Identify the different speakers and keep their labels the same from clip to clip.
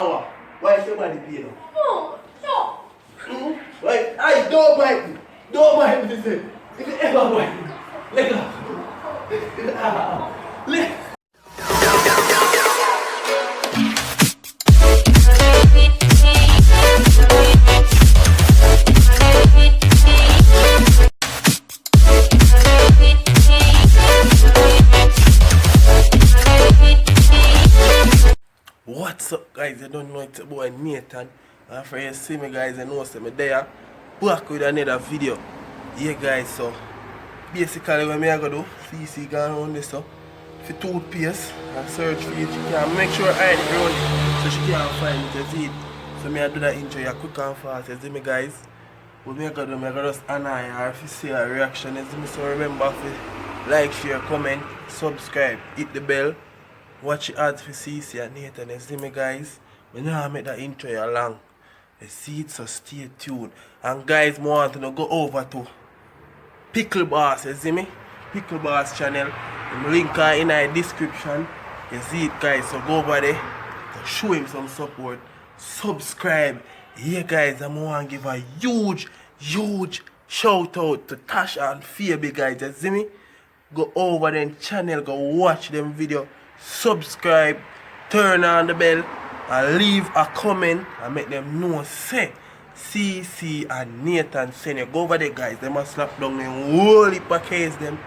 Speaker 1: Why is somebody paying now?
Speaker 2: No, stop.
Speaker 1: Why? I don't bite me. Don't bite me. If you ever bite me, let go. Let. What's up, guys? I don't know it's boy Nathan. After you see me, guys, I know I'm there back with another video. Yeah, guys, so basically what I gotta do, CC gone on this so for toothpaste and search for it. She can make sure I ain't around it so she can't find it. You see it? So I do that intro you quick and fast. You see me, guys? What I gotta do, I gotta just annoy her if you see a reaction. You see me? So remember to like, share, comment, subscribe, hit the bell. Watch the ads for CC and Nathan. You see me, guys? We now make that intro long. You see it, so stay tuned. And guys, I want to go over to Pickle Boss. You see me? Pickle Boss channel. The link in the description. You see it, guys? So go over there to show him some support. Subscribe. Yeah, guys, I want to give a huge shout out to Tasha and Phoebe, guys. You see me? Go over them channel, go watch them video. Subscribe, turn on the bell, and leave a comment and make them know say CC and Nathan send you. Go over there, guys. They must slap down them whole heap of case them,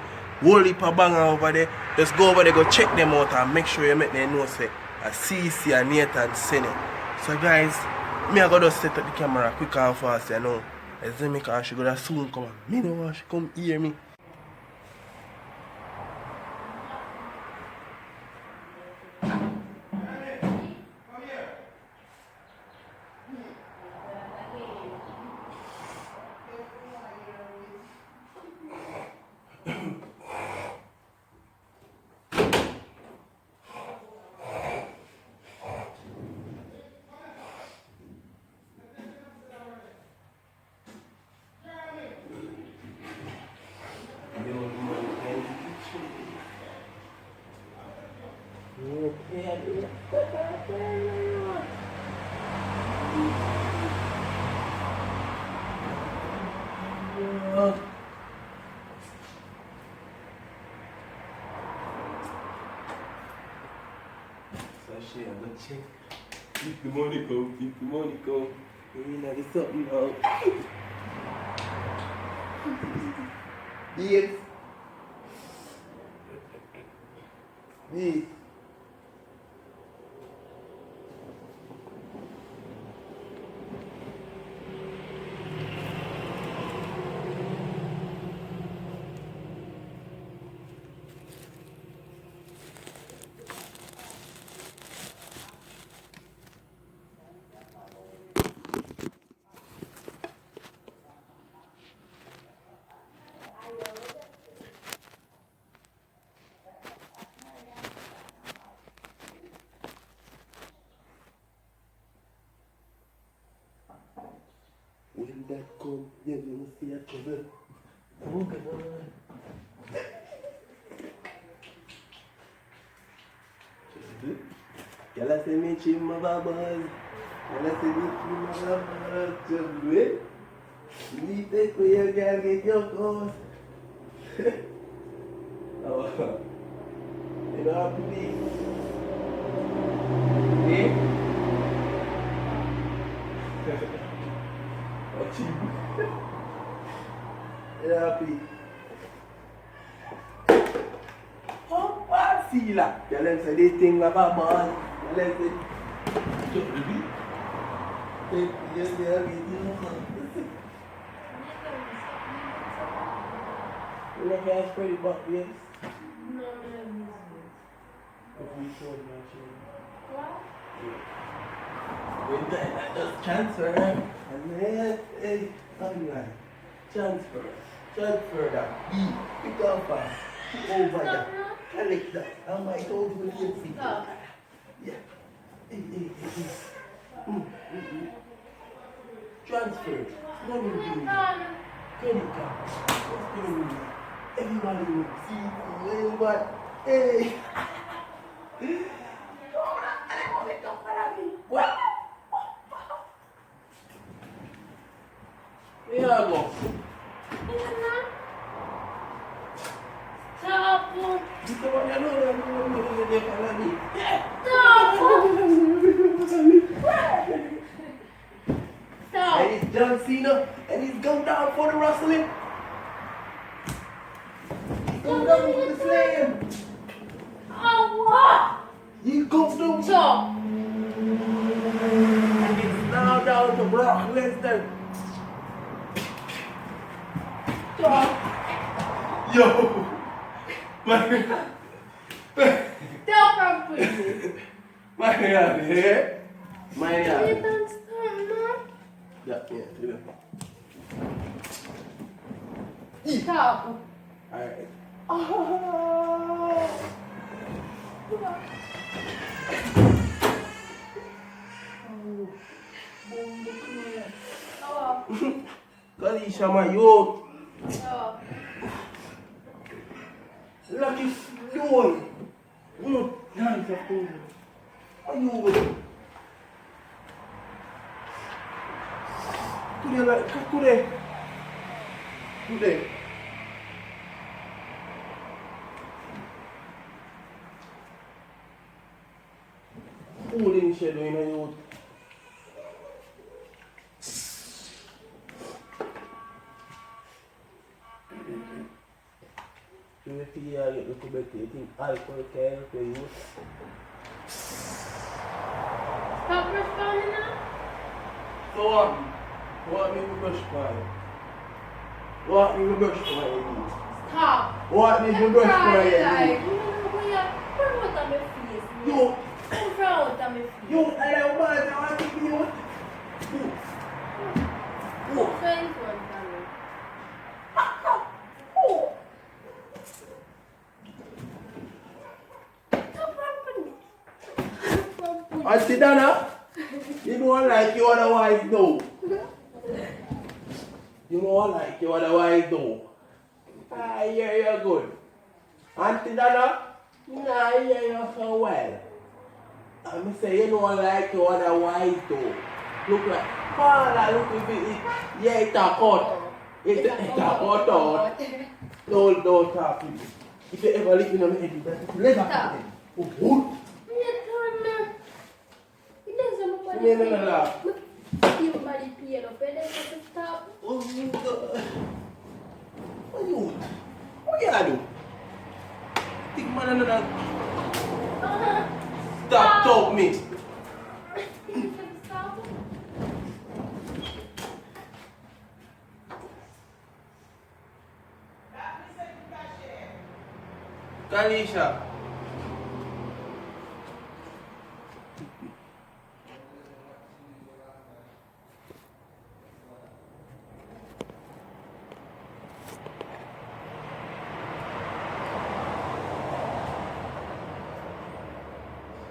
Speaker 1: whole heap of banger over there. Just go over there, go check them out and make sure you make them know say CC and Nathan send you. So guys, me I gotta set up the camera quick and fast, you know. You see me, cause she gonna soon come. Me know want she come hear me. Check. If the money come, you know there's something out. Yes. Yes. When that comes, you're gonna see a trouble. Oh, come on. Y'all see me chimma babas. Y'all see me chimma babas. Just do it. You take for your girl, get your clothes. Oh, you know how to be. Eh? Happy. Oh, see la. Y'all say this thing about man. Y'all say, just baby. Yes, yeah, we do. You like your spread it back, yes?
Speaker 2: No.
Speaker 1: If we showed my children.
Speaker 2: What?
Speaker 1: When that just transfer, and then, hey, online. Transfer that. Pick up fast. Over that. Collect that. I might hold you with your feet. Yeah. Transfer. No need to do that. Credit card. What's going on? Everybody will see you. Everybody. Hey. What? John Cena, and he's going down for the wrestling. He go down for the slam.
Speaker 2: Oh, what?
Speaker 1: He goes down.
Speaker 2: Stop.
Speaker 1: And it's now down to Brock Lesnar.
Speaker 2: Stop.
Speaker 1: Yo. Man.
Speaker 2: Stop from putting.
Speaker 1: Man, yeah. Man,
Speaker 2: You
Speaker 1: yeah.
Speaker 2: don't stop, man.
Speaker 1: Yeah.
Speaker 2: Stop.
Speaker 1: Alright.
Speaker 2: Oh.
Speaker 1: Kalisha, my yo.
Speaker 2: Oh.
Speaker 1: Lucky Stone. Nice of things. Are you with it? Today. Holding shadow in a youth. You feel a little bit, you think alcohol can help you.
Speaker 2: Stop responding now.
Speaker 1: So what me to brush fire? What me to brush fire?
Speaker 2: Stop.
Speaker 1: What me to brush fire?
Speaker 2: You know where you're proud of my face.
Speaker 1: You,
Speaker 2: I'm proud of my face.
Speaker 1: you, I don't want to want to be you.
Speaker 2: Friends want me. Stop rapping.
Speaker 1: Auntie Dana, you don't like you otherwise no. You don't like you otherwise no. I hear you good. Auntie Dana, I hear you so well. I'm saying you don't like you otherwise though. Look like, Father, look if it, yeah, it's a cut. It's a cut. Don't talk to me. If you ever live in a head, you better never happen. Oh, good. No.
Speaker 2: Laugh. Your body pain up and then you stop.
Speaker 1: Oh, God. What you do? Think man another. Stop talk me.
Speaker 2: Stop.
Speaker 1: Kalisha.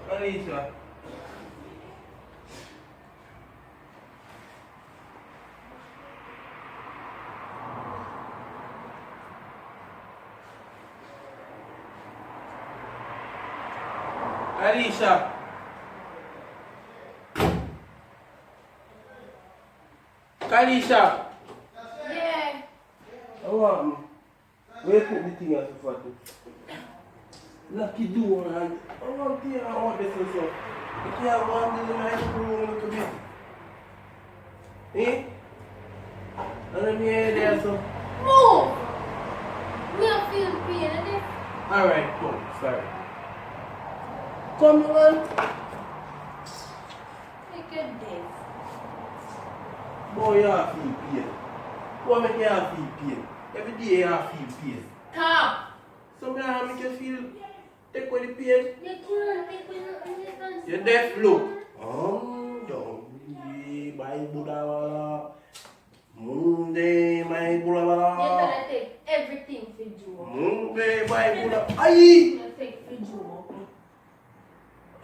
Speaker 1: Kalisha. Kalisha. Kalisha.
Speaker 2: Yeah.
Speaker 1: Oh, where put the thing as for you? Lucky do and I want to hear all this and so. You can't want to like room a little bit. Eh? And then here there so.
Speaker 2: Move! We don't feel pain in this.
Speaker 1: Alright, cool. Sorry. Come on.
Speaker 2: Look at this.
Speaker 1: Boy, you have feel pain. Boy, make you have feel pain. Every day you have feel pain.
Speaker 2: Stop!
Speaker 1: So I make you feel, take away the pain.
Speaker 2: You can't take me nothing.
Speaker 1: You're deaf, look. Don't be my Buddha. Monday, my
Speaker 2: You're
Speaker 1: Buddha.
Speaker 2: gonna take everything for you.
Speaker 1: Monday, my Buddha. Aye!
Speaker 2: You're gonna take for you.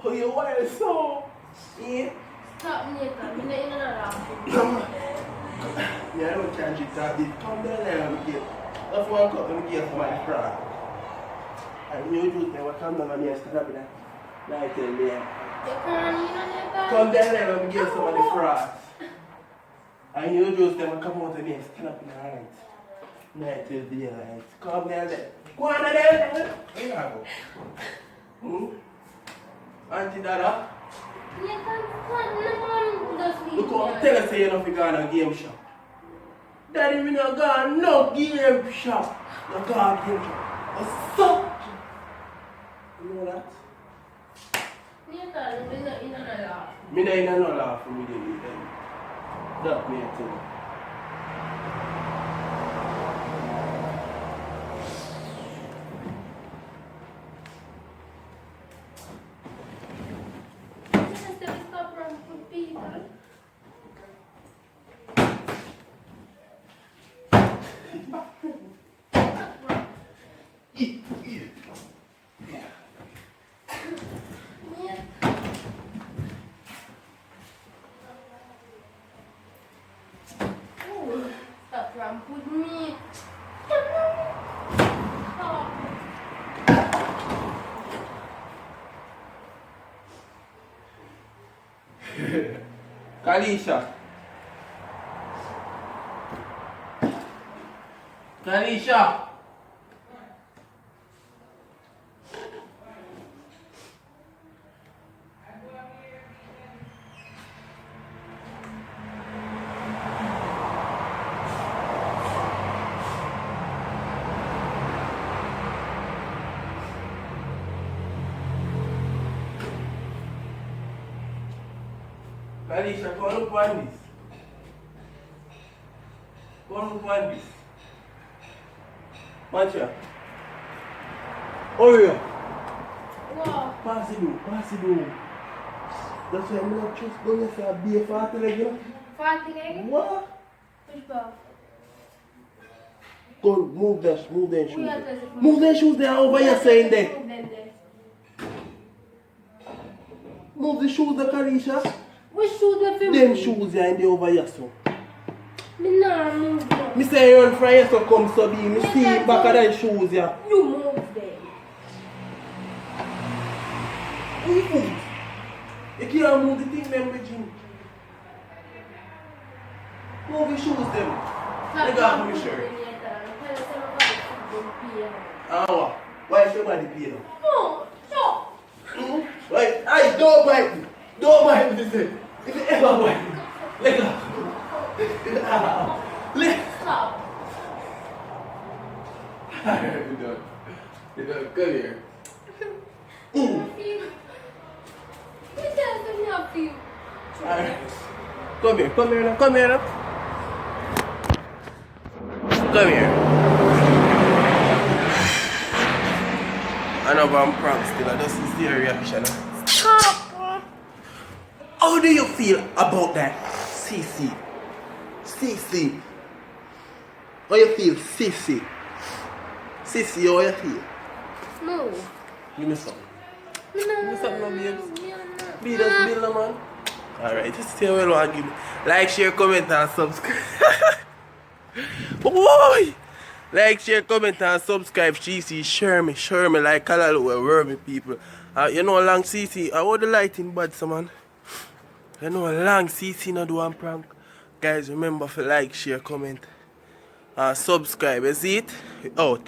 Speaker 1: Oh, you want so? Yeah.
Speaker 2: Stop me, I'm not in another.
Speaker 1: Yeah, I don't catch it, that it come down there and get. That's one cup and get for my friend. And you do never come down and stand up in that night and there.
Speaker 2: You can't eat on your back.
Speaker 1: Come down there and get some of the frost. And you just never come out and there, stand up in the night. Night till daylight. Come down there. Go on there. Where you go? Auntie Dada?
Speaker 2: You can't stand, no one does
Speaker 1: Look how tell us you're not going to game shop. Daddy, we not going no game shop. Not going game shop. What's up? You know that?
Speaker 2: Me not in a laugh.
Speaker 1: Me not in a laugh for me to eat them. That me a thing.
Speaker 2: Stop running for people. Stop running with me. Stop.
Speaker 1: Kalisha. Kalisha. Kalisha, come look on this. Come look on this. Mancha. Hurry up.
Speaker 2: Wow.
Speaker 1: Pass it down, pass it down. That's why I'm not just going to say a beer for the leg, you know?
Speaker 2: 40 leg?
Speaker 1: What?
Speaker 2: Which bar?
Speaker 1: Go, move them shoes.
Speaker 2: We are
Speaker 1: There.
Speaker 2: just-
Speaker 1: Move them shoes there over here saying there.
Speaker 2: Move them there.
Speaker 1: Move the shoes there, Kalisha.
Speaker 2: Which shoes are for
Speaker 1: Them shoes there and they over here, so.
Speaker 2: Me nah move them.
Speaker 1: Me say you run from here, so come so be. Me see back of them shoes here.
Speaker 2: You move them.
Speaker 1: Who you move? You can't move the thing them, Regine. Move the shoes them. They got me shirt. Ah, what? Why is your body pay now?
Speaker 2: No, stop.
Speaker 1: Like, I don't bite me. Don't bite me, this. If you ever bite me, let go. Let
Speaker 2: Stop.
Speaker 1: You don't come here.
Speaker 2: We tell them not feel.
Speaker 1: Alright. Come here now. Come here now. Come here. I know I'm prank still. I just see your reaction. Stop. How do you feel about that? CC. CC. How you feel? CC. CC, how you feel?
Speaker 2: No.
Speaker 1: Give me some.
Speaker 2: No.
Speaker 1: What's up, no babes? Be just build a man. Alright, just stay well and give me. Like, share, comment and subscribe. Boy! Like, share, comment and subscribe. CC, share me like Kalalu, where me people. You know long CC, I want the lighting bad, so man. You know long CC not do one prank. Guys, remember to like, share, comment and subscribe. You see it? Out.